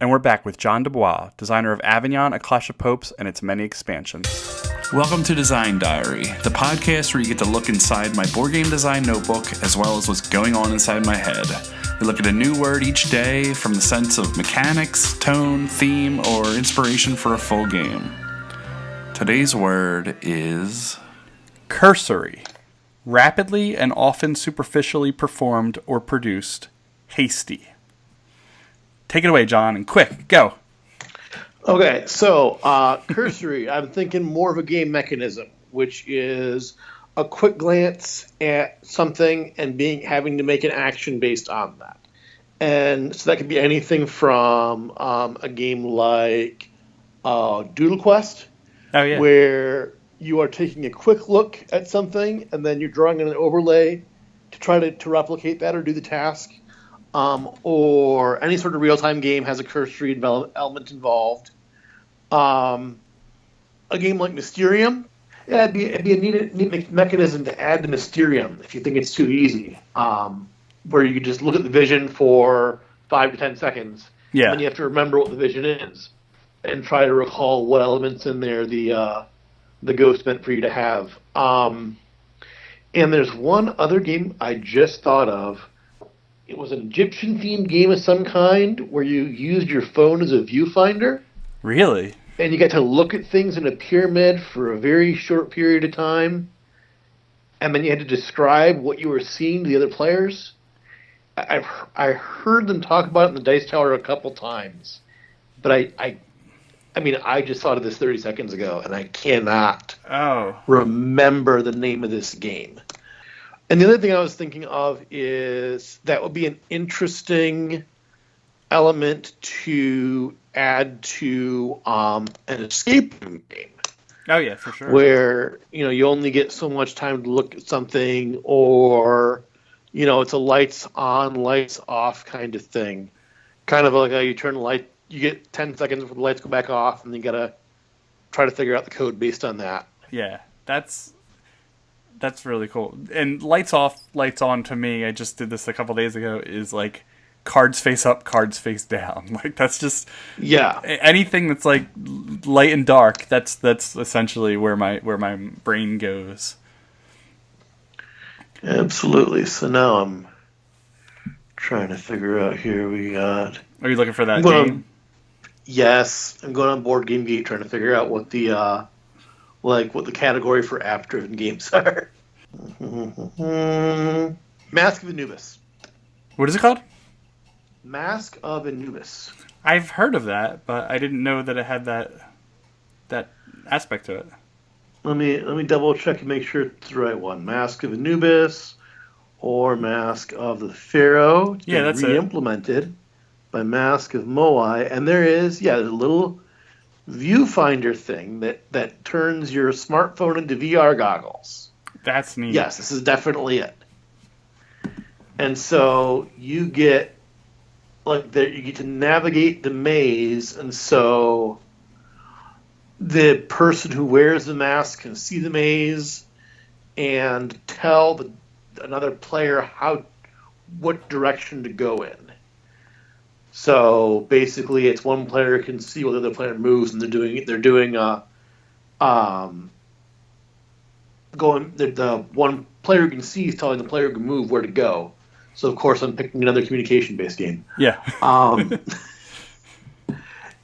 And we're back with John duBois, designer of Avignon, A Clash of Popes, and its many expansions. Welcome to Design Diary, the podcast where you get to look inside my board game design notebook as well as what's going on inside my head. We look at a new word each day from the sense of mechanics, tone, theme, or inspiration for a full game. Today's word is... Cursory. Rapidly and often superficially performed or produced. Hasty. Take it away, John, and quick, go. Okay, so Cursory, I'm thinking more of a game mechanism, which is a quick glance at something and having to make an action based on that. And so that could be anything from a game like Doodle Quest, where you are taking a quick look at something and then you're drawing an overlay to try to replicate that or do the task. Or any sort of real-time game has a cursory element involved. A game like Mysterium, it'd be a neat mechanism to add to Mysterium if you think it's too easy. Where you just look at the vision for 5 to 10 seconds, and then you have to remember what the vision is, and try to recall what elements in there the ghost meant for you to have. And there's one other game I just thought of. It was an Egyptian-themed game of some kind where you used your phone as a viewfinder. Really? And you got to look at things in a pyramid for a very short period of time. And then you had to describe what you were seeing to the other players. I heard them talk about it in the Dice Tower a couple times. But I just thought of this 30 seconds ago, and I cannot remember the name of this game. And the other thing I was thinking of is that would be an interesting element to add to an escape room game. Oh, yeah, for sure. Where, you only get so much time to look at something, or, it's a lights on, lights off kind of thing. Kind of like how you turn the light, you get 10 seconds before the lights go back off, and then you got to try to figure out the code based on that. Yeah, that's really cool. And lights off, lights on to me, I just did this a couple days ago, is like cards face up, cards face down. Like that's just anything that's like light and dark, that's essentially where my brain goes. Absolutely. So now I'm trying to figure out here we got... Are you looking for that game? Yes. I'm going on Board Game Geek trying to figure out what the what the category for app-driven games are. Mask of Anubis. What is it called? Mask of Anubis. I've heard of that, but I didn't know that it had that aspect to it. Let me double check and make sure it's the right one. Mask of Anubis or Mask of the Pharaoh. It's been that's re-implemented by Mask of Moai, and there's a little viewfinder thing that turns your smartphone into VR goggles. That's neat. Yes, this is definitely it. And so you get to navigate the maze, and so the person who wears the mask can see the maze and tell another player what direction to go in. So basically, it's one player can see what the other player moves, and the one player who can see is telling the player who can move where to go. So of course, I'm picking another communication-based game. Yeah.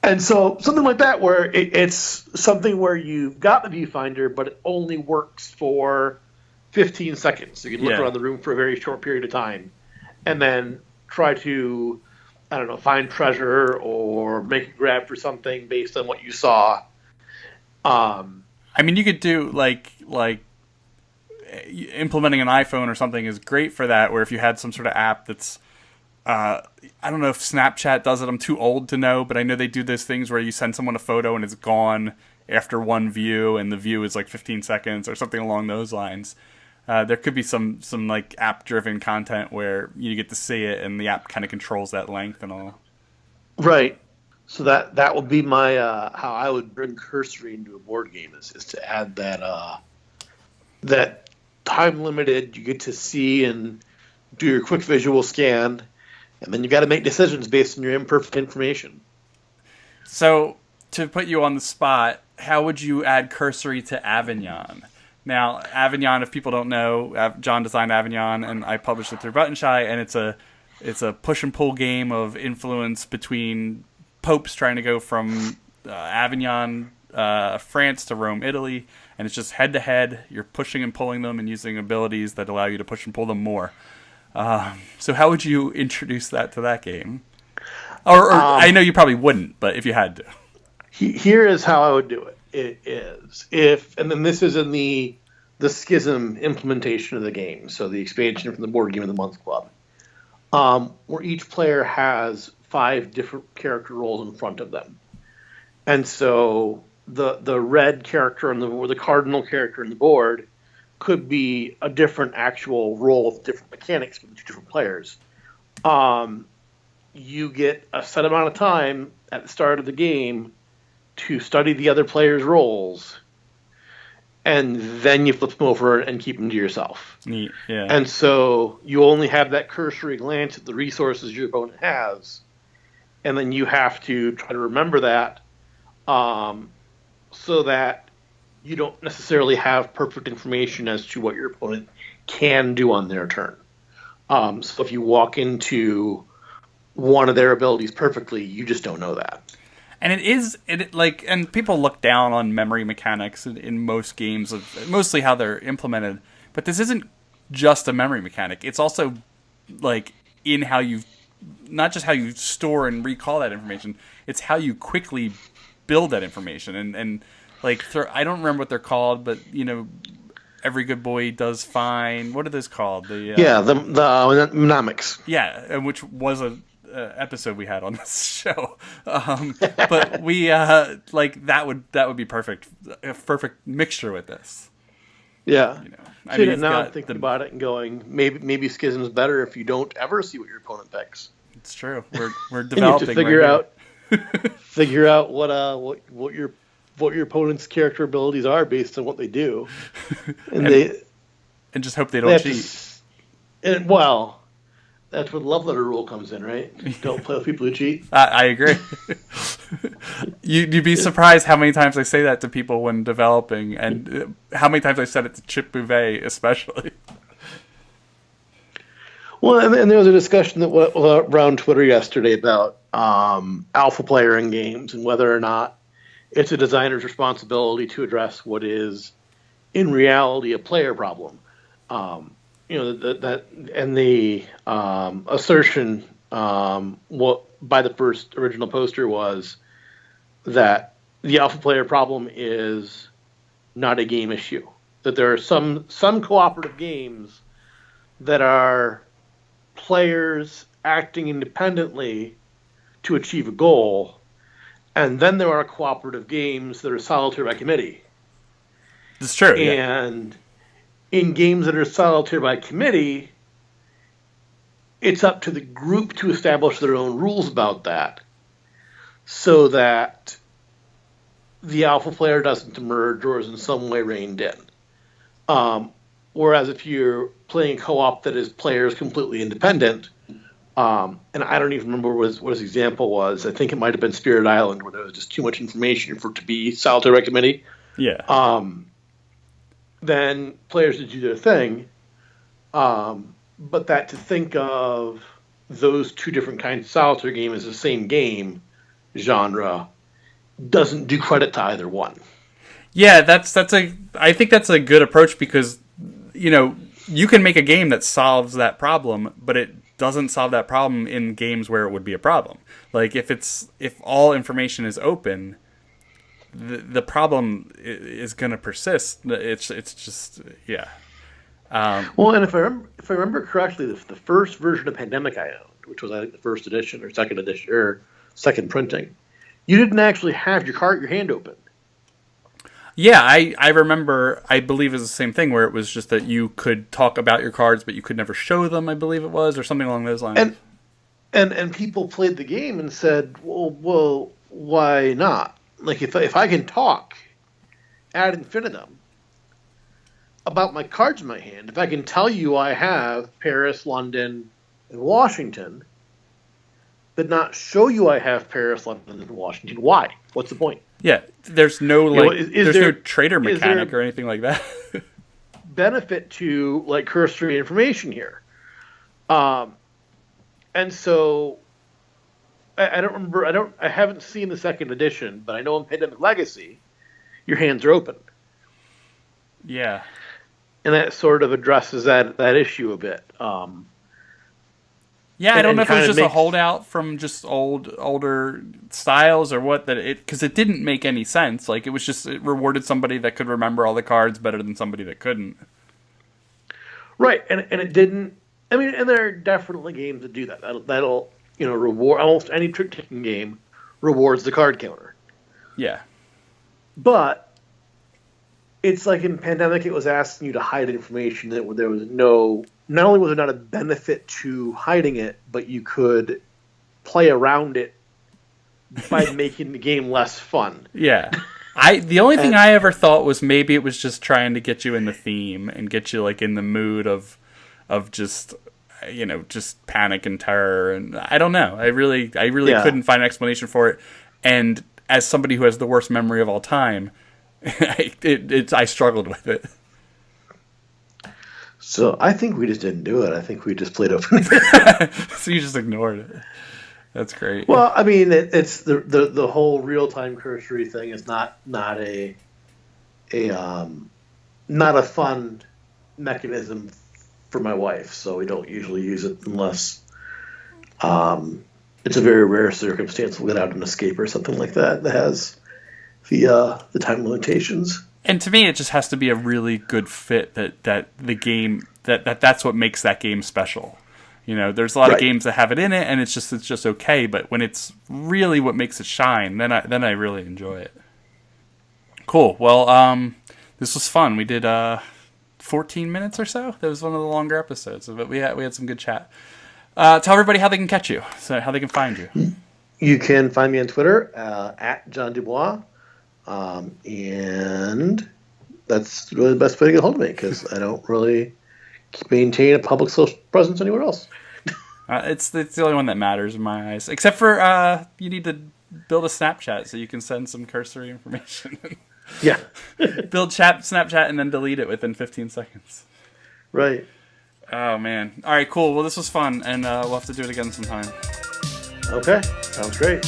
And so something like that, where it's something where you've got the viewfinder, but it only works for 15 seconds. So you can look around the room for a very short period of time, and then try to, find treasure or make a grab for something based on what you saw. You could do like implementing an iPhone or something is great for that, where if you had some sort of app that's I don't know if Snapchat does it. I'm too old to know, but I know they do those things where you send someone a photo and it's gone after one view, and the view is like 15 seconds or something along those lines. There could be some like app-driven content where you get to see it, and the app kind of controls that length and all. Right. So that would be my how I would bring Cursory into a board game is to add that time limited. You get to see and do your quick visual scan, and then you got to make decisions based on your imperfect information. So, to put you on the spot, how would you add Cursory to Avignon? Now, Avignon, if people don't know, John designed Avignon, and I published it through Buttonshy, and it's a push and pull game of influence between popes trying to go from Avignon, France to Rome, Italy, and it's just head to head. You're pushing and pulling them and using abilities that allow you to push and pull them more. So how would you introduce that to that game? Or I know you probably wouldn't, but if you had to. Here is how I would do it. It is and then this is in the Schism implementation of the game, so the expansion from the Board Game of the Month Club, where each player has 5 different character roles in front of them, and so the red character on the cardinal character on the board could be a different actual role with different mechanics for the 2 different players. You get a set amount of time at the start of the game to study the other players' roles, and then you flip them over and keep them to yourself. Neat, yeah. And so you only have that cursory glance at the resources your opponent has, and then you have to try to remember that, so that you don't necessarily have perfect information as to what your opponent can do on their turn. So if you walk into one of their abilities perfectly, you just don't know that. And and people look down on memory mechanics in most games, of mostly how they're implemented. But this isn't just a memory mechanic. It's also like in how you, not just how you store and recall that information. It's how you quickly build that information. And I don't remember what they're called, but every good boy does fine. What are those called? The mnemonics. Yeah, and which was a episode we had on this show, but we that would be perfect, a perfect mixture with this. Yeah, now I'm thinking about it and going, maybe Schism is better if you don't ever see what your opponent picks. It's true. We're developing. And you have to figure out what your opponent's character abilities are based on what they do, and just hope they don't cheat. That's where the love letter rule comes in, right? Don't play with people who cheat. I agree. You'd be surprised how many times I say that to people when developing, and how many times I said it to Chip Bouvet, especially. Well, and there was a discussion that went around Twitter yesterday about alpha player in games and whether or not it's a designer's responsibility to address what is, in reality, a player problem. The assertion by the first original poster was that the alpha player problem is not a game issue. That there are some cooperative games that are players acting independently to achieve a goal, and then there are cooperative games that are solitaire by committee. It's true. And in games that are solitaire by committee, it's up to the group to establish their own rules about that, so that the alpha player doesn't emerge or is in some way reined in. Whereas if you're playing a co-op that is players completely independent, and I don't even remember what his example was. I think it might have been Spirit Island, where there was just too much information for it to be solitaire by committee. Yeah. Then players to do their thing, but that to think of those 2 different kinds of solitaire game as the same game genre doesn't do credit to either one. Yeah, I think that's a good approach, because you can make a game that solves that problem, but it doesn't solve that problem in games where it would be a problem. Like if all information is open, the problem is going to persist. It's just, yeah. Well, and if I remember correctly, the first version of Pandemic I owned, which was I think the first edition or second edition or second printing, you didn't actually have your hand open. Yeah, I remember. I believe it was the same thing where it was just that you could talk about your cards, but you could never show them. I believe it was, or something along those lines. And people played the game and said, well, why not? Like, if I can talk ad infinitum about my cards in my hand, if I can tell you I have Paris, London, and Washington, but not show you I have Paris, London, and Washington. Why? What's the point? Yeah, there's no there's no trader is mechanic there or anything like that. benefit to like cursory information here. And so I don't remember. I haven't seen the second edition, but I know in Pandemic Legacy, your hands are open, Yeah. and that sort of addresses that issue a bit. Yeah, I don't know if it was kind of just a makes- holdout from just older styles or what, because it didn't make any sense. Like, it was just, it rewarded somebody that could remember all the cards better than somebody that couldn't. Right, and it didn't. I mean, and there are definitely games that do that. That'll reward almost any trick-taking game rewards the card counter. Yeah. But it's like in Pandemic, it was asking you to hide information that there was no. Not only was there not a benefit to hiding it, but you could play around it by making the game less fun. Yeah. The only thing I ever thought was maybe it was just trying to get you in the theme and get you like in the mood of just just panic and terror, and I don't know. I really couldn't find an explanation for it. And as somebody who has the worst memory of all time, I struggled with it. So I think we just didn't do it. I think we just played open. So you just ignored it. That's great. Well, I mean, it's the whole real time cursory thing is not a fun mechanism for my wife. So we don't usually use it unless it's a very rare circumstance. We'll get out an escape or something like that has the time limitations. And to me, it just has to be a really good fit that the game that's what makes that game special. There's a lot of games that have it in it, and it's just okay. But when it's really what makes it shine, then I really enjoy it. Cool. Well, this was fun. We did 14 minutes or so. That was one of the longer episodes, but we had some good chat. Tell everybody how they can catch you, so how they can find you. You can find me on Twitter at John duBois. And that's really the best way to get a hold of me because I don't really maintain a public social presence anywhere else. It's the only one that matters in my eyes, except for you need to build a Snapchat so you can send some cursory information. Yeah. Build Snapchat and then delete it within 15 seconds. Right. Oh, man. All right, cool. Well, this was fun, and we'll have to do it again sometime. Okay. Sounds great.